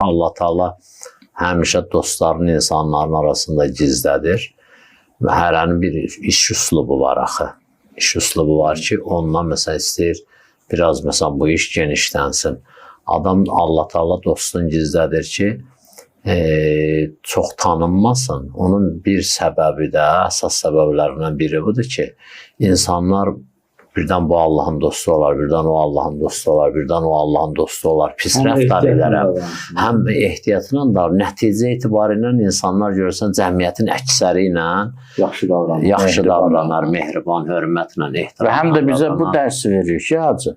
Allah Taala həmişə dostlarını insanların arasında gizlədir. Və hərənin bir iş üslubu var axı. İş üslubu var ki, ondan məsələn istəyir biraz məsələn bu iş genişlənsin. Adam Allah Taala dostunu gizlədir ki, çox tanınmasın. Onun bir səbəbi də, əsas səbəblərindən biri budur ki, insanlar birdən bu Allahın dostu olar, birdən o Allahın dostu olar, birdən o Allahın dostu olar. Pis rəftar edərəm. Həm ehtiyatla da, nəticə etibarilə insanlar görürsən cəmiyyətin əksəri ilə yaxşı davranar, mehriban, hörmətlə, ehtiramla. Və həm də bizə bu dərsi verir ki, hacı,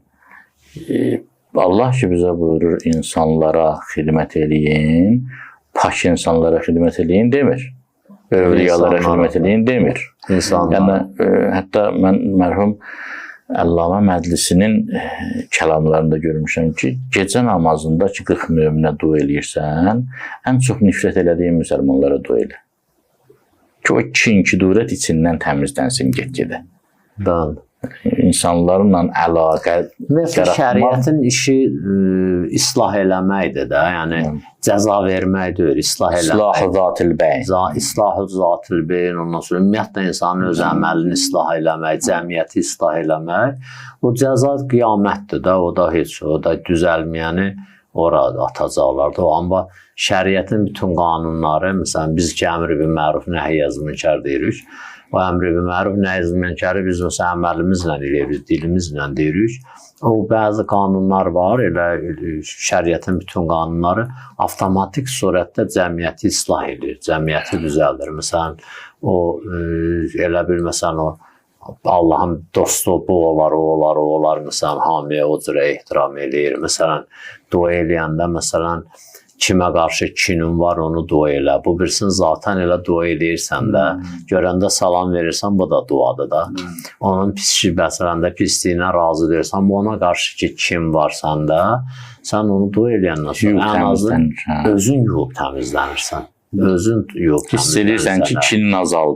Allah ki bizə buyurur insanlara xidmət eləyin, pak insanlara xidmət eləyin demir. Övliyalara xidmət eləyin demir. Yəni, hətta mən mərhum Əllamə Məclisinin kəlamlarında görmüşəm ki, gecə namazında ki, 40 möminə dua eləyirsən, ən çox nifrət elədiyin müsəlmanlara dua elə. Ki, o kin-kudurət içindən təmizlənsin get-gedə. Bəli. İnsanlarla əlaqə yaratmaq. Şəriətin işi islah eləməkdir də, yəni cəza vermək deyil, islah eləmək. İslah-ı zat-ül bəyn. İslah-ı zat-ül bəyn, ondan sonra ümumiyyətlə insanın öz əməlini islah eləmək, cəmiyyəti islah eləmək. O cəza qiyamətdir də, o da heç, o da düzəlməyəni orada atacaqlar da. Amma şəriətin bütün qanunları, məsələn, biz ki, əmr bil məruf, nəhy əz münkər deyirik. O əmr bil məruf, nəhy əz münkəri biz məsələn əməlimizlə eləyirik, dilimizlə deyirik. O bəzi qanunlar var, elə şəriətin bütün qanunları avtomatik surətdə cəmiyyəti islah edir, cəmiyyəti düzəldir. Məsələn, o elə bir məsələn o Allahın dostu bu olar, o olar, o olar, məsələn, hamiyə o cürə ehtiram eləyir. Məsələn, dua eləyəndə məsələn kimə qarşı kinin var, onu dua elə. Bu birsin zaten elə dua eləyirsən də, görəndə salam verirsən, bu da duadır da. Onun məsələn də pisliyinə razı deyirsən, ona qarşı ki, kin var səndə, sən onu dua eləyəndən sonra ən azı özün yuyub təmizlənirsən. Özün yuyub təmizlənirsən. Hiss edirsən ki, kinin azaldı.